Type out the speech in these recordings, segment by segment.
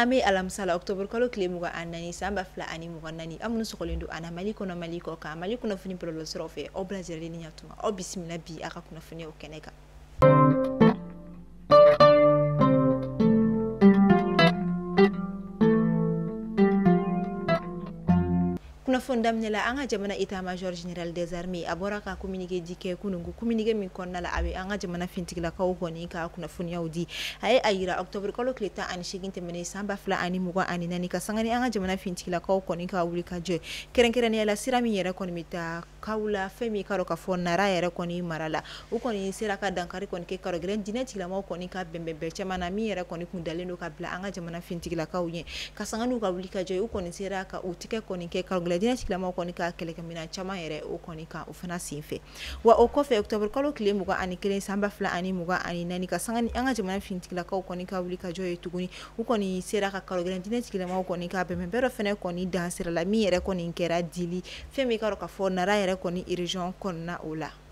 ame alamsala octobre kalo kile muga anani samba fla ani muga nani amunu sokolendo ana mali kono mali ko ka mali kono fini prolo srofe o brazil ni nyatuma o bismillah bi aka kono fini o keneka kuna fondamnela anga jamana état major général des armées abora ka communiqué dike kunungu communiqué min konnala abe anga jamana fintigla ka woni ka kuna funyawdi ay ayira octobre kalo kleta ani shiginte mene samba fla ani mugo ani nani ka sangani anga jamana fintigla ka koni ka wuli ka je keren yala sirami yera koni mita kawla femi karo ka fonnara yera koni marala u koni sira ka dankari koni ke karo gren dinati la mo koni ka bembe chamana mi yera koni kundalendo ka bla anga jamana fintigla ka uye ka sanganu ka wuli ka je u koni sira ka utike koni ke karo dina tikilama koni ka kele kamina chama yere o koni ka ufana sinfe wa o kofe october kalo kile muga ani kele samba fla ani muga ani nani ka sangani anga jamana fintikila ka koni ka wuli ka joye tuguni u koni sera ka kalo dina tikilama koni ka be membero fene koni dansira la mi yere koni nkera dili femi karo ka fo nara yere koni region konna ola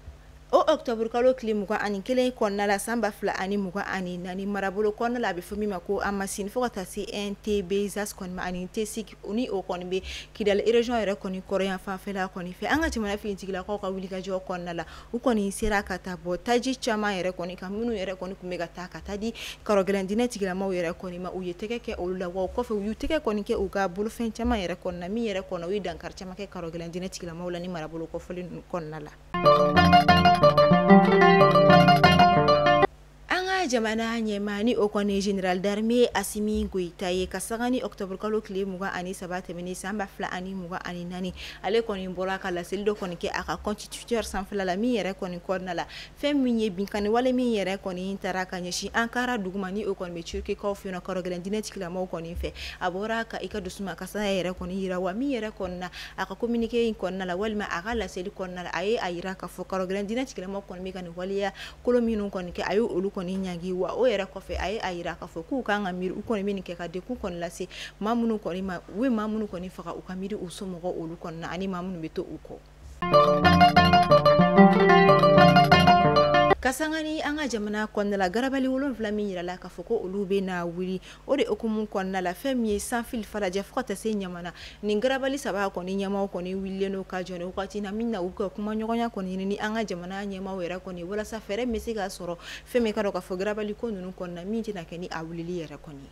o octobre kalo kile muga ani kele konna la samba fla ani muga ani nani marabolo konna la be fami mako amasin fo ta ci NTB zas kon ma ani tesik uni o kon be kidal region yere koni korean fa fela koni fe anga timana fi tigila ko ka wuli ka jo konna la u koni sira kata bo taji chama yere koni kamunu yere koni kumega ta kata di karo glandine tigila ma yere koni ma u yeteke ke olula wa ko fe u teke koni ke u ga bulu fen chama yere konna mi yere kono wi dankar chama ke karo glandine tigila ma wala ni marabolo ko foli konna la anga jamana nyemani o kone general d'armée Assimi Goïta ye kasagani octobre kalo kile muga ani sabate mini samba fla ani muga ani nani ale koni mbola kala seldo koni ke aka constituteur sans fla la mi yere koni konna la fem minye binkani wale mi yere koni taraka nyeshi ankara dugumani o koni be turki ko fina koro glandineti kila mo koni fe abora ka ika dusuma kasa yere koni hira wa mi yere konna aka communiquer in konna la walma aka la sel konna la aye ayira ka fo koro glandineti kila mo koni mi kan waliya kolominu koni ke ayu olu koni nyangi wa o yera kofe aye ayira ka fo ku kan amir u koni min ke ka de ku kon lase mamunu koni ma we mamunu koni faka u kamiri usomo go olu konna ani mamunu beto uko kasangani anga jamana konna la garabali wolon flami yira la ka foko olube na wuri o de okumun konna la femi sans fil faraja fota se nyamana ni garabali saba koni nyama koni willeno ka jone wakati na minna uko kuma nyogonya koni ni anga jamana nyama wera koni wala sa fere mesiga soro femi ka do ka fo garabali ko nunu konna minti na keni awulili yera koni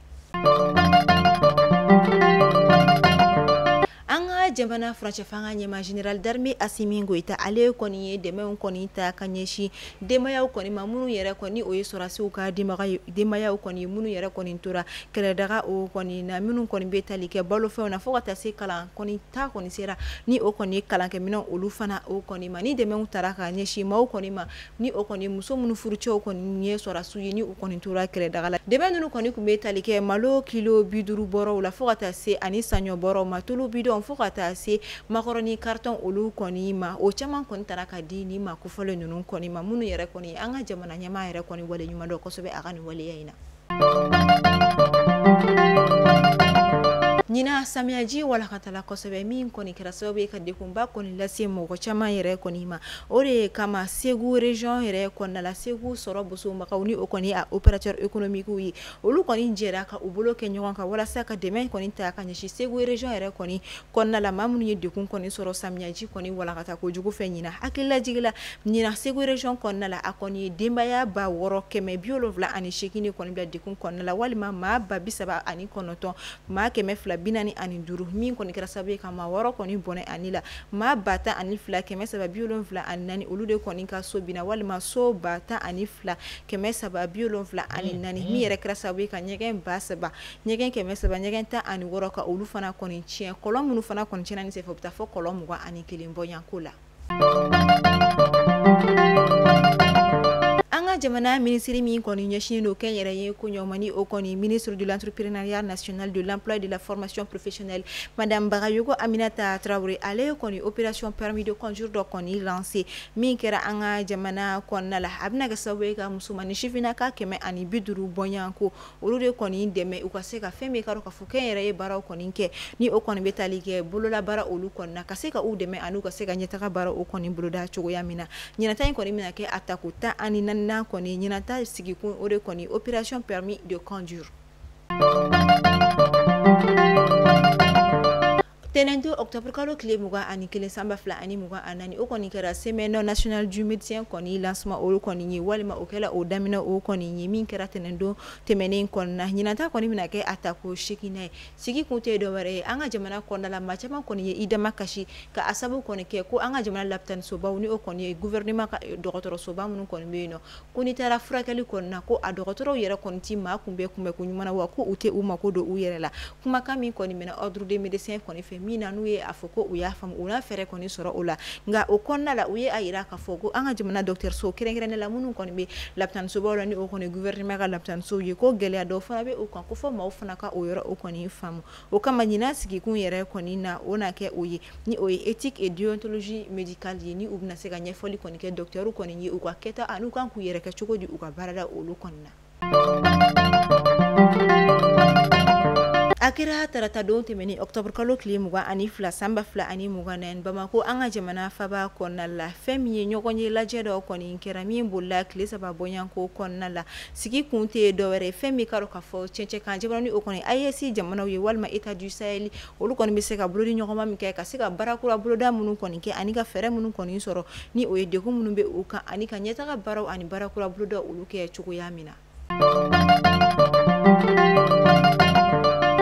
anga jamana franche fanga nyema general d'armée Assimi Goïta ale koni deme koni ta kanyeshi dema ya koni mamunu yere koni o yesorasi u ka dema ya koni munu yere koni tora kele daga o koni na minu koni betali ke balo fe na fokata se kala koni ta koni sera ni o koni kala ke mino olu fana o koni ma ni deme utara ka nyeshi ma o koni ma ni o koni muso munu furucho o koni yesorasu ni o koni tora kele daga la deme nunu koni ku betali ke malo kilo biduru boro la fokata se ani sanyo boro matulu bidon fokata se makoroni carton olu koni ma o chaman kon taraka dini ma ku fole nunu koni ma munu yere koni anga jamana nyama yere koni wale nyuma do ko sobe akani wale yaina Nina samiaji wala katala kosobe min koni kirasobe kadi kumba koni lasi mo chama yere koni ma ore kama segu region yere kona la segu soro busu makauni okoni a operateur économique wi olu koni njera ka ubulo kenyo ka wala saka deme koni ta ka nyishi segu region yere koni kona la mamunu yedi kun koni soro samiaji koni wala kata ko jugu fenyina akilla jigila nina segu region kona la akoni dembaya ba woro keme biolovla ani shekini koni bla dikun kona la walima ma ba bisaba ani konoton ma keme fla binani ani duru min koni kira sabe kama waro koni bone anila ma bata ani fla keme saba biolon fla anani ulude koni ka so bina walima so bata ani fla keme saba biolon fla ani nani mi yere kira sabe ka nyegen basaba nyegen keme saba nyegen ta ani waro ka ulu fana koni chien kolom munu fana koni chien ani se fopta fo kolom wa ani kilimbo yankula anga jamana ministre mi koni nyashini no kenyere ye kunyomani o koni ministre de l'entrepreneuriat national de l'emploi et de la formation professionnelle madame Barayogo Aminata Traoré ale koni opération permis de conduire do koni lancé mi kera anga jamana konna la abna ga sawe ka musumani shifina ka keme ani biduru bonyanko olude koni deme ukase ka feme ka ro ka fukenyere ye bara koni ke ni o koni betali ke bolola bara olu konna kaseka u deme anu kaseka nyetaka bara o koni boloda chogo yamina nyina tan koni mina ke atakuta ani na koni nyinata sigi kun ore koni opération permis de conduire Tenendo octobre kalo kile muga ani kelen samba fila ani muga anani o koni kɛra semaine national du médecin koni lancement o koni ye walima o kɛla o damina o koni ye min kɛra tenendo tɛmɛnen kɔnɔna ɲinanta kɔni bɛna kɛ atako shekina ye sigi kun tɛ dɔwɛrɛ ye an ka jamana kɔnɔna la maa caman kɔni ye i dama kasi ka a sababu kɔni kɛ ko an ka jamana lapitanisobaw ni o kɔni ye gouvernement ka dɔgɔtɔrɔsoba minnu kɔni bɛ yen nɔ ko ni taara furakɛli kɔnɔna ko a dɔgɔtɔrɔw yɛrɛ kɔni ti maa kunbɛ ko ɲuman wa ko u tɛ u mako don u yɛrɛ la kumakan min kɔni minɛ ordre des médecins kɔni fɛ min na n'u ye a fɔ ko u y'a faamu u n'a fɛɛrɛ kɔni sɔrɔ o la nka o kɔnɔna la u ye a yira k'a fɔ ko an ka jamana dɔgɔtɔrɔso kɛrɛnkɛrɛnnen la minnu kɔni bɛ lapitanisobaw la ni o kɔni gouvernement ka lapitanisow ye ko gɛlɛya dɔw fana bɛ o kan ko fɔ maaw fana ka o yɔrɔ o kɔni faamu o kama ɲinan sigikun yɛrɛ kɔni na o na kɛ o ye ni o ye éthique et déontologie médicale ye ni u bɛna se ka ɲɛfɔli kɔni kɛ docteur kɔni ye u ka kɛta an'u kan k'u yɛrɛ kɛ cogo di u ka baarada olu kɔni na. A kɛra tarata don tɛmɛni octobre kalo tile 22 sanba 2024 Bamako an ka jamana faba kɔnɔna la fɛn min ye ɲɔgɔn ye lajɛ dɔ kɔni kɛra min bolila tile 3 bɔɲanko kɔnɔna la sigi kun tɛ dɔwɛrɛ fɛn min ka k'a fɔ cɛncɛn kan jamana ni o kɔni AES jamanaw ye walima État du Sahel olu kɔni bɛ se ka bolodi ɲɔgɔnma min kɛ ka se ka barakura boloda minnu kɔni kɛ ani ka fɛɛrɛ minnu kɔni sɔrɔ ni o ye degun minnu bɛ u kan ani ka ɲɛtaga baaraw ani barakura boloda olu kɛ cogoya min na.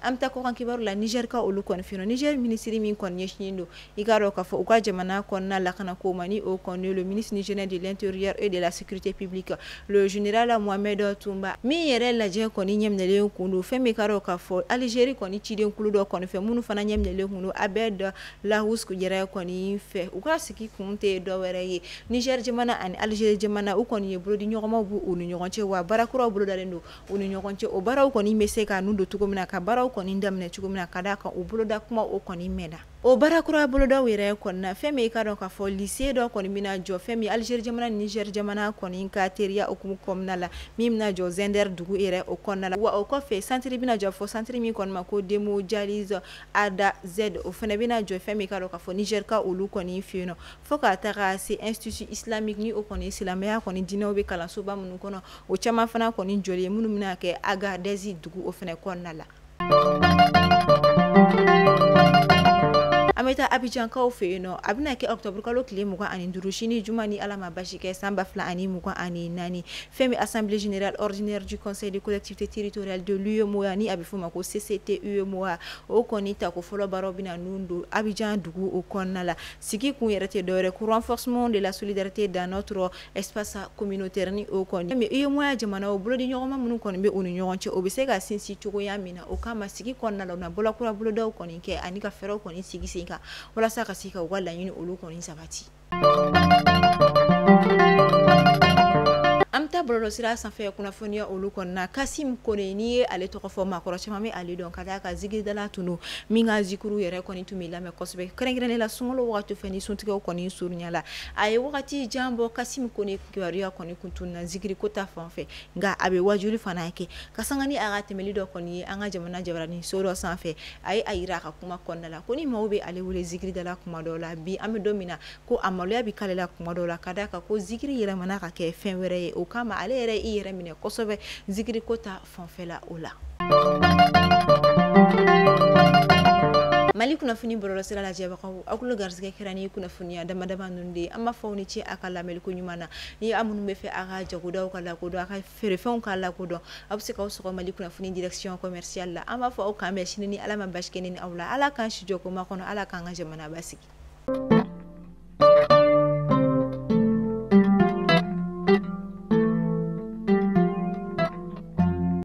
Amta ko kan kibaru la Niger ka olu kɔni fino Niger ministre min kɔni ɲɛsinnen don i ka dɔn k'a fɔ u ka jamana kɔnɔna lakana ko mani o kɔni le ministre nigérien de l'intérieur et de la sécurité publique le général Mohamed Toumba min yɛrɛ lajɛ kɔni ɲɛminɛlen kun don fɛn min ka dɔn k'a fɔ Algérie kɔni ciden kulu dɔ kɔni fɛ minnu fana ɲɛminɛlen kun don Abed Lahous yɛrɛ kɔni fɛ u ka sigi kun tɛ dɔwɛrɛ ye Niger jamana ani Algérie jamana u kɔni ye bolodi ɲɔgɔnmaw bu u ni ɲɔgɔn cɛ wa barakuraw bolodalen don u ni ɲɔgɔn cɛ o baaraw kɔni bɛ se ka nun don cogo min na ka baaraw kɔni daminɛ cogo min na ka d'a kan o boloda kuma o kɔni mɛnna o barakura bolodaw yɛrɛ kɔnɔna fɛn min ka dɔn k'a fɔ lycée dɔ kɔni bɛna jɔ fɛn min Algérie jamana ni Niger jamana kɔni ka teriya okumu kɔnɔna la min bɛna jɔ Zender dugu yɛrɛ o kɔnɔna la wa o kɔfɛ centre bɛna jɔ fɔ centre min kɔni ma ko Démodialyse Ada Z o fana bɛna jɔ fɛn min ka dɔn k'a fɔ Niger ka olu kɔni fɛ yen nɔ fo ka taga se institut islamique ni o kɔni silamɛya kɔni diinɛw bɛ kalansoba minnu kɔnɔ o caman fana kɔni jɔlen minnu bɛna kɛ Agadez dugu o fana kɔnɔna la. An bɛ taa Abidjankaw fɛ yen nɔ a bɛna kɛ octobre kalo tile 25 sini juma ni Ala ma basi kɛ san 2024 fɛn min assemblée générale ordinaire du conseil de collectivité territoriale de l'UEMOA ni a bɛ f'o ma ko CCT UEMOA o kɔni ta ko fɔlɔ baaraw bɛna nun don Abidjan dugu o kɔnɔna la sigi kun yɛrɛ tɛ dɔwɛrɛ ko renforcement de la solidarité dans notre espace communautaire ni o kɔni mais UEMOA jamanaw bolodi ɲɔgɔnma minnu kɔni bɛ u ni ɲɔgɔn cɛ o bɛ se ka sinsin cogoya min na o kama sigi kɔnɔna la u na bolokura bolodaw kɔni kɛ ani ka fɛɛrɛw kɔni sigi sen kan walasa ka se ka u ka laɲini olu kɔni sabati. An bɛ taa bɔlɔlɔ sira sanfɛ kunnafoniya olu kɔnɔna Kasim Kone n'i ye ale tɔgɔ fɔ maakɔrɔ caman bɛ ale dɔn ka d'a ka zikridala tunu min ka zikuru yɛrɛ kɔni tun bɛ lamɛn kosɛbɛ kɛrɛnkɛrɛnnen la sunkalo wagati fɛ ni suntigɛw kɔni surunya la a ye wagati jan bɔ Kasim Kone kibaruya kɔni kun tununa zikiri ko ta fan fɛ nka a bɛ wajuli fana kɛ ka sanga ni a ka tɛmɛli dɔ kɔni ye an ka jamana jabaranin so dɔ sanfɛ a ye a yira a ka kuma kɔnɔna la ko ni maaw bɛ ale wele zikridala kuma dɔw la bi an bɛ don min na ko a maloya bɛ k'ale la kuma dɔw la ka d'a kan ko zikiri yɛlɛmana ka kɛ fɛn wɛrɛ ye o kama ale yɛrɛ i yɛrɛ minɛ kosɛbɛ zikiri ko ta fanfɛla o la. Mali kunnafoni bɔlɔlɔ sira lajɛbagaw aw kulo garisɛgɛ kɛra ni kunnafoniya dama dama ninnu de an b'a fɔ aw ni ce a ka lamɛnni ko ɲuman na ni aw minnu bɛ fɛ a ka jagodaw ka lakodɔn a ka feerefɛnw ka lakodɔn aw bɛ se k'aw sɔgɔ Mali kunnafoni direction commerciale la an b'a fɔ aw k'an bɛn sini ni Ala ma basi kɛ ni aw la Ala k'an si jɔ koma kɔnɔ Ala k'an ka jamana basigi.